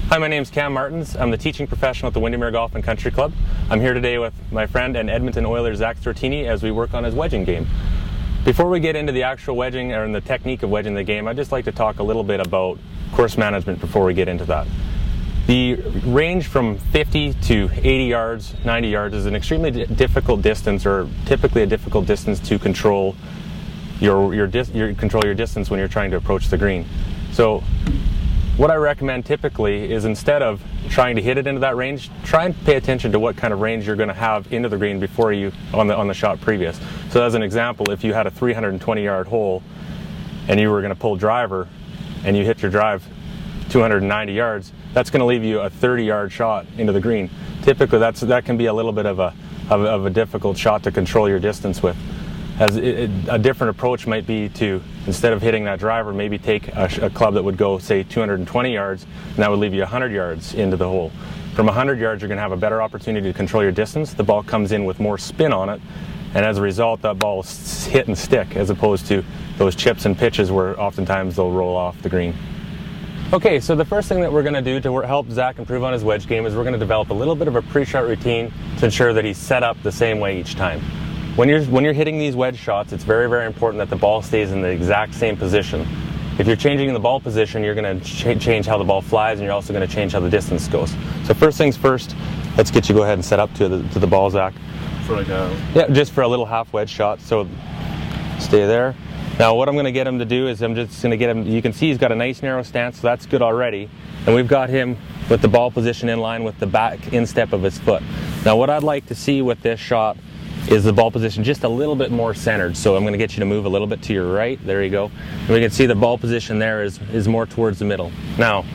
Hi, my name's Cam Martens. I'm the teaching professional at the Windermere Golf and Country Club. I'm here today with my friend and Edmonton Oiler Zack Stortini as we work on his wedging game. Before we get into the actual wedging or the technique of wedging the game, I'd just like to talk a little bit about course management before we get into that. The range from 50 to 80 yards, 90 yards is an extremely difficult distance, or typically a difficult distance to control your distance when you're trying to approach the green. So what I recommend typically is, instead of trying to hit it into that range, try and pay attention to what kind of range you're going to have into the green before you on the shot previous. So as an example, if you had a 320-yard hole and you were going to pull driver and you hit your drive 290 yards, that's going to leave you a 30-yard shot into the green. Typically that can be a little bit of a difficult shot to control your distance with. A different approach might be to, instead of hitting that driver, maybe take a club that would go, say, 220 yards, and that would leave you 100 yards into the hole. From 100 yards, you're going to have a better opportunity to control your distance. The ball comes in with more spin on it, and as a result, that ball will hit and stick, as opposed to those chips and pitches where oftentimes they'll roll off the green. Okay, so the first thing that we're going to do to help Zack improve on his wedge game is we're going to develop a little bit of a pre-shot routine to ensure that he's set up the same way each time. When you're hitting these wedge shots, it's very, very important that the ball stays in the exact same position. If you're changing the ball position, you're going to change how the ball flies, and you're also going to change how the distance goes. So first things first, let's get you go ahead and set up to the ball, Zack. For like a... Yeah, just for a little half wedge shot. So stay there. Now what I'm going to get him to do is I'm just going to get him, you can see he's got a nice narrow stance, so that's good already. And we've got him with the ball position in line with the back instep of his foot. Now what I'd like to see with this shot is the ball position just a little bit more centered. So I'm going to get you to move a little bit to your right. There you go. And we can see the ball position there is more towards the middle. Now,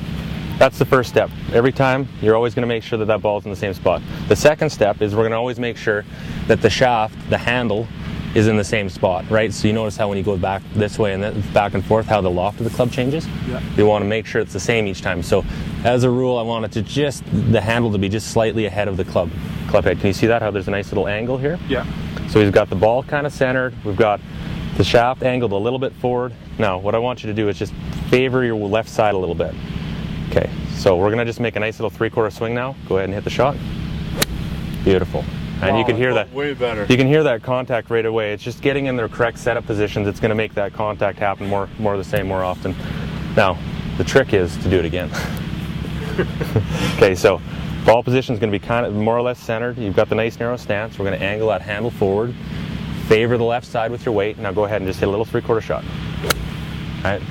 that's the first step. Every time, you're always going to make sure that ball's in the same spot. The second step is we're going to always make sure that the shaft, the handle, is in the same spot, right? So you notice how when you go back this way and then back and forth, how the loft of the club changes? Yeah. You want to make sure it's the same each time. So as a rule, I want it to the handle to be just slightly ahead of the club head. Can you see that, how there's a nice little angle here? Yeah. So we've got the ball kind of centered, we've got the shaft angled a little bit forward. Now what I want you to do is just favor your left side a little bit. Okay, so we're gonna just make a nice little 3/4 swing now. Go ahead and hit the shot. Beautiful. And wow, you can hear that way better. You can hear that contact right away. It's just getting in the correct setup positions. It's going to make that contact happen more the same more often. Now, the trick is to do it again. Okay, so ball position is going to be kind of more or less centered. You've got the nice narrow stance. We're going to angle that handle forward. Favor the left side with your weight. Now go ahead and just hit a little 3/4 shot. All right.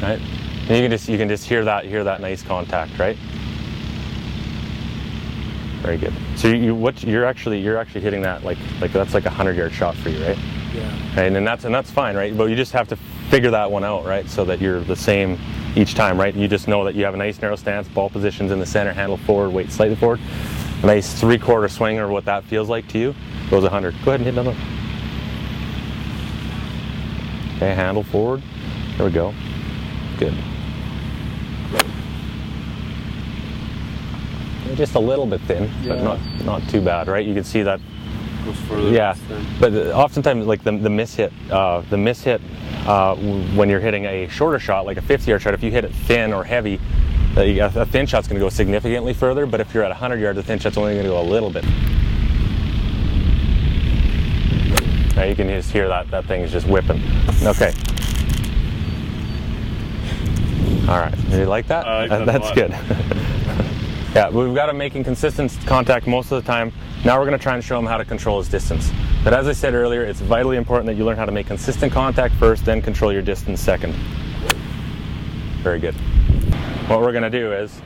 All right. And you can just hear that nice contact, right? Very good. So you're actually hitting that like that's like a 100-yard shot for you, right? Yeah. Right, and that's fine, right? But you just have to figure that one out, right? So that you're the same each time, right? You just know that you have a nice narrow stance, ball positions in the center, handle forward, weight slightly forward. A nice 3/4 swing, or what that feels like to you, goes 100. Go ahead and hit another one. Okay, handle forward. There we go. Good. Just a little bit thin, yeah, but not too bad, right? You can see that. Goes further. Yeah, but oftentimes, like the miss hit, when you're hitting a shorter shot, like a 50-yard shot, if you hit it thin or heavy, a thin shot's going to go significantly further. But if you're at 100 yards, the thin shot's only going to go a little bit. Now you can just hear that thing is just whipping. Okay. All right. You like that? That's good. Yeah, we've got him making consistent contact most of the time. Now we're going to try and show him how to control his distance. But as I said earlier, it's vitally important that you learn how to make consistent contact first, then control your distance second. Very good. What we're going to do is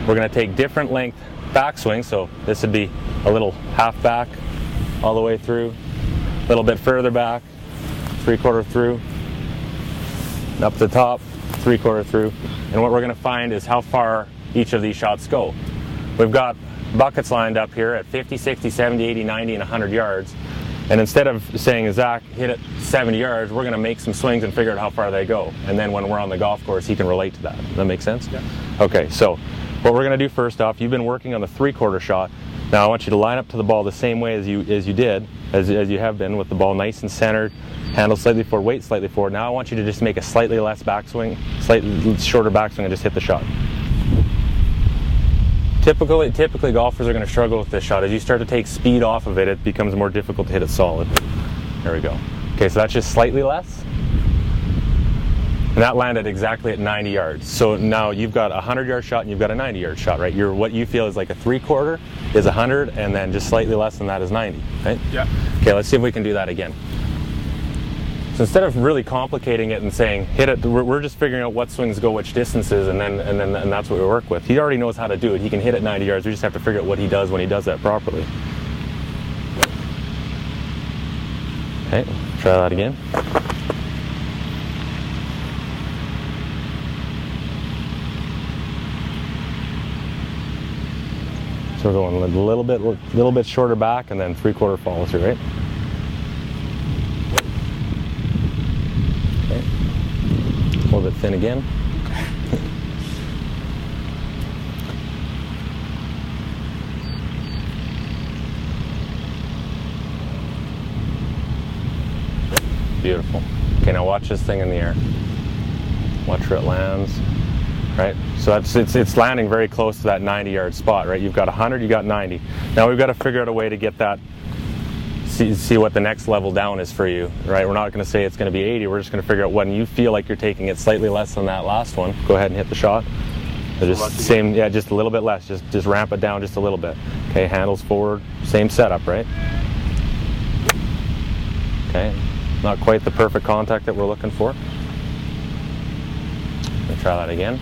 we're going to take different length backswing. So this would be a little half back all the way through, a little bit further back, 3/4 through, up the top, 3/4 through. And what we're going to find is how far each of these shots go. We've got buckets lined up here at 50, 60, 70, 80, 90, and 100 yards. And instead of saying, Zack, hit it 70 yards, we're going to make some swings and figure out how far they go. And then when we're on the golf course, he can relate to that. Does that make sense? Yeah. Okay, so what we're going to do first off, you've been working on the 3/4 shot. Now I want you to line up to the ball the same way as you have been, with the ball nice and centered, handle slightly forward, weight slightly forward. Now I want you to just make a slightly less backswing, slightly shorter backswing, and just hit the shot. Typically golfers are going to struggle with this shot. As you start to take speed off of it, it becomes more difficult to hit it solid. There we go. Okay, so that's just slightly less. And that landed exactly at 90 yards. So now you've got a 100-yard shot and you've got a 90-yard shot, right? What you feel is like a 3/4 is 100, and then just slightly less than that is 90, right? Yeah. Okay, let's see if we can do that again. So instead of really complicating it and saying hit it, we're just figuring out what swings go which distances, and that's what we work with. He already knows how to do it. He can hit it 90 yards. We just have to figure out what he does when he does that properly. Okay, try that again. So we're going a little bit shorter back, and then 3/4 follow through, right? Okay. A little bit thin again. Beautiful. Okay, now watch this thing in the air. Watch where it lands. Right, so it's landing very close to that 90-yard spot, right? You've got 100, you got 90. Now we've got to figure out a way to get that, see what the next level down is for you, right? We're not going to say it's going to be 80. We're just going to figure out when you feel like you're taking it slightly less than that last one. Go ahead and hit the shot. Just same, yeah, just a little bit less. Just ramp it down just a little bit. Okay, handles forward, same setup, right? Okay, not quite the perfect contact that we're looking for. We'll try that again.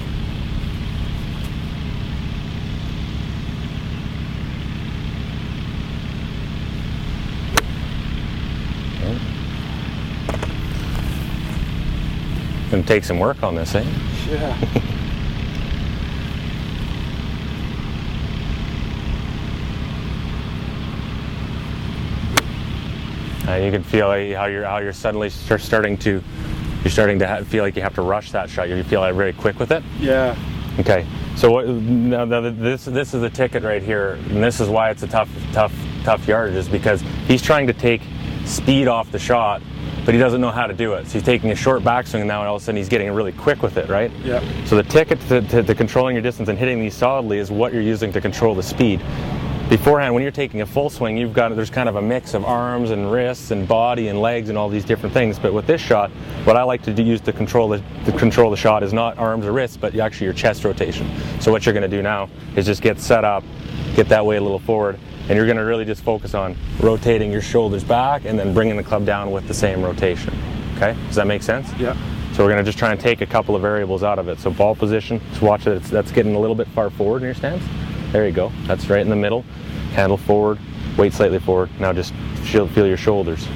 Gonna take some work on this, eh? Yeah. You can feel how you're suddenly starting to feel like you have to rush that shot. You feel like very quick with it. Yeah. Okay. So now this is the ticket right here, and this is why it's a tough yardage, is because he's trying to take speed off the shot, but he doesn't know how to do it. So he's taking a short backswing, and now all of a sudden he's getting really quick with it, right? Yeah. So the ticket to controlling your distance and hitting these solidly is what you're using to control the speed. Beforehand, when you're taking a full swing, there's kind of a mix of arms and wrists and body and legs and all these different things. But with this shot, what I like to use to control the shot is not arms or wrists, but actually your chest rotation. So what you're going to do now is just get set up, get that way a little forward, and you're going to really just focus on rotating your shoulders back and then bringing the club down with the same rotation. Okay? Does that make sense? Yeah. So we're going to just try and take a couple of variables out of it. So ball position, just watch it. That's getting a little bit far forward in your stance. There you go. That's right in the middle. Handle forward, weight slightly forward. Now just feel your shoulders.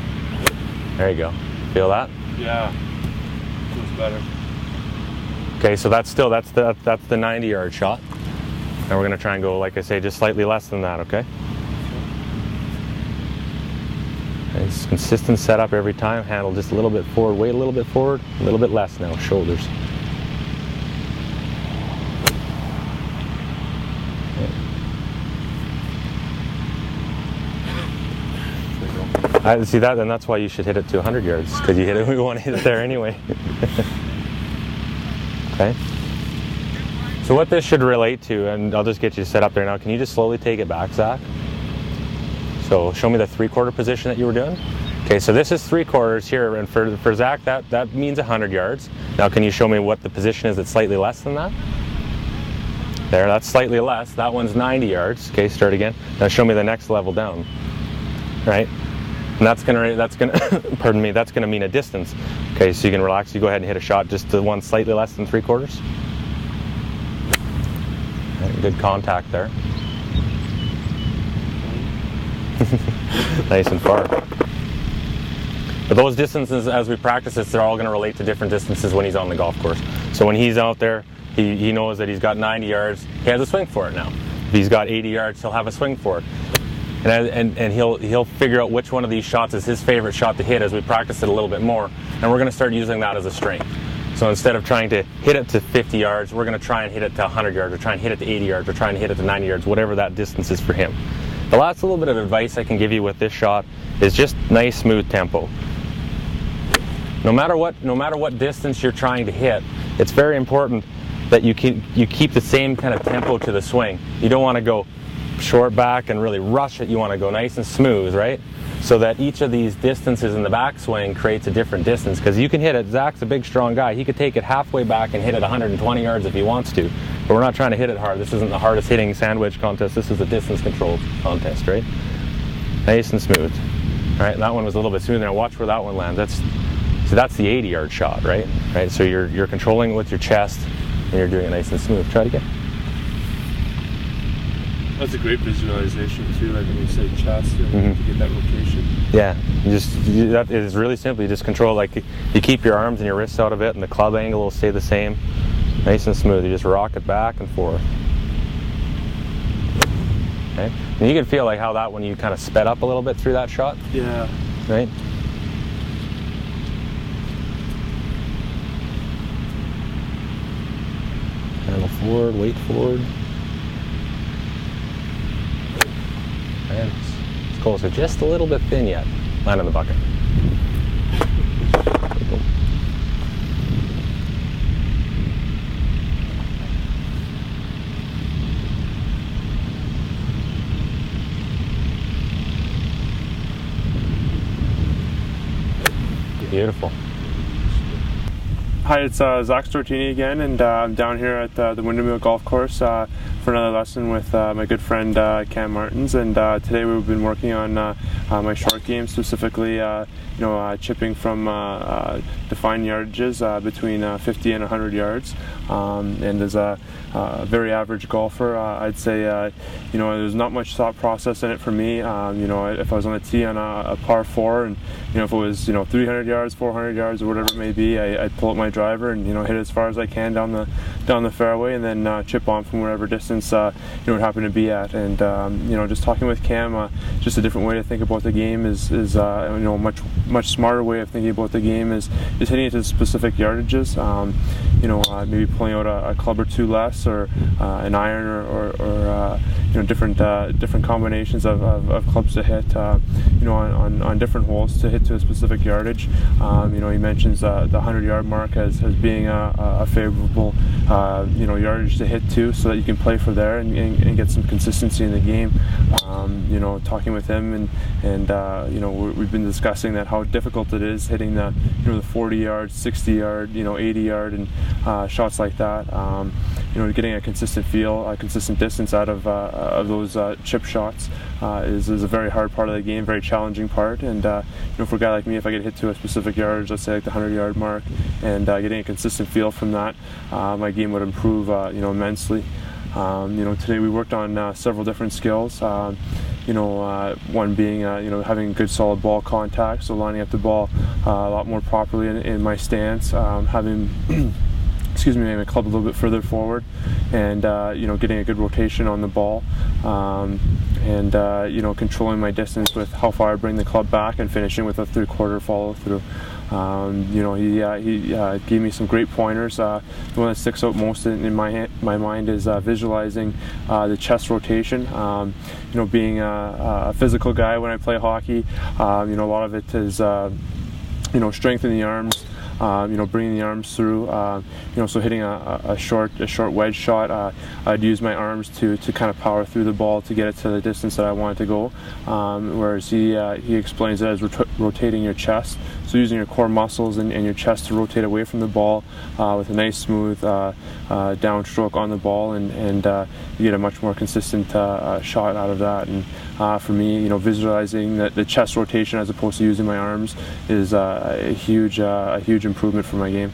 There you go. Feel that? Yeah. Feels better. Okay, so that's the 90-yard shot. Now we're going to try and go, like I say, just slightly less than that, okay? It's consistent setup every time. Handle just a little bit forward, weight a little bit forward, a little bit less now, shoulders. I see that, and that's why you should hit it to 100 yards, because you hit it. We want to hit it there anyway. Okay. So what this should relate to, and I'll just get you set up there now. Can you just slowly take it back, Zach? So show me the 3/4 position that you were doing. Okay, so this is 3/4 here, and for Zach that means 100 yards. Now can you show me what the position is that's slightly less than that? There, that's slightly less. That one's 90 yards. Okay, start again. Now show me the next level down. Right? And that's gonna pardon me, that's gonna mean a distance. Okay, so you can relax, you go ahead and hit a shot just to one slightly less than 3/4. Right, good contact there. Nice and far. But those distances, as we practice this, they're all gonna relate to different distances when he's on the golf course. So when he's out there, he knows that he's got 90 yards, he has a swing for it now. If he's got 80 yards, he'll have a swing for it. And he'll figure out which one of these shots is his favorite shot to hit as we practice it a little bit more, and we're going to start using that as a strength. So instead of trying to hit it to 50 yards, we're going to try and hit it to 100 yards, or try and hit it to 80 yards, or try and hit it to 90 yards, whatever that distance is for him. The last little bit of advice I can give you with this shot is just nice, smooth tempo. No matter what distance you're trying to hit, it's very important that you keep the same kind of tempo to the swing. You don't want to go short back and really rush it. You want to go nice and smooth, right? So that each of these distances in the backswing creates a different distance. Because you can hit it. Zach's a big, strong guy. He could take it halfway back and hit it 120 yards if he wants to. But we're not trying to hit it hard. This isn't the hardest hitting sandwich contest. This is a distance control contest, right? Nice and smooth. All right, that one was a little bit smoother. Now watch where that one lands. That's the 80-yard shot, right? Right. So you're controlling it with your chest, and you're doing it nice and smooth. Try it again. That's a great visualization too, like when you say chest, to get that rotation. Yeah, that is really simple. You just control, like you keep your arms and your wrists out of it, and the club angle will stay the same. Nice and smooth. You just rock it back and forth. Okay, and you can feel like how that one you kind of sped up a little bit through that shot. Yeah. Right. Handle forward, weight forward. And it's close, so just a little bit thin yet. Land in the bucket. Beautiful. Hi, it's Zack Stortini again, and I'm down here at the Windermere golf course for another lesson with my good friend Cam Martens. And today we've been working on my short game, specifically chipping from defined yardages between 50 and 100 yards. And as a very average golfer, I'd say there's not much thought process in it for me. If I was on a tee on a par 4, and if it was 300 yards, 400 yards, or whatever it may be, I'd pull up my driver and hit as far as I can down the fairway, and then chip on from wherever distance it would happen to be at. And just talking with Cam, just a different way to think about the game is much smarter way of thinking about the game is hitting it to specific yardages. Maybe pulling out a club or two less, or an iron, or different combinations of clubs to hit on different holes to hit to a specific yardage. He mentions the 100-yard mark as being a favorable yardage to hit to, so that you can play for there and get some consistency in the game. Talking with him and we've been discussing that how difficult it is hitting the 40-yard, 60-yard, 80-yard and shots like that. Getting a consistent feel, a consistent distance out of those chip shots is a very hard part of the game, very challenging part. And for a guy like me, if I get hit to a specific yardage, let's say like the 100-yard mark, and getting a consistent feel from that, my game would improve immensely. Today we worked on several different skills. One being having good solid ball contact, so lining up the ball a lot more properly in my stance, having maybe my club a little bit further forward, and getting a good rotation on the ball, and controlling my distance with how far I bring the club back, and finishing with a 3/4 follow through. He gave me some great pointers. The one that sticks out most in my mind is visualizing the chest rotation. Being a physical guy when I play hockey, a lot of it is strength in the arms. Bringing the arms through, so hitting a short wedge shot, I'd use my arms to kind of power through the ball to get it to the distance that I want it to go. Whereas he explains it as rotating your chest, so using your core muscles and your chest to rotate away from the ball with a nice smooth downstroke on the ball, and you get a much more consistent shot out of that. And for me, visualizing the chest rotation as opposed to using my arms is a huge improvement for my game.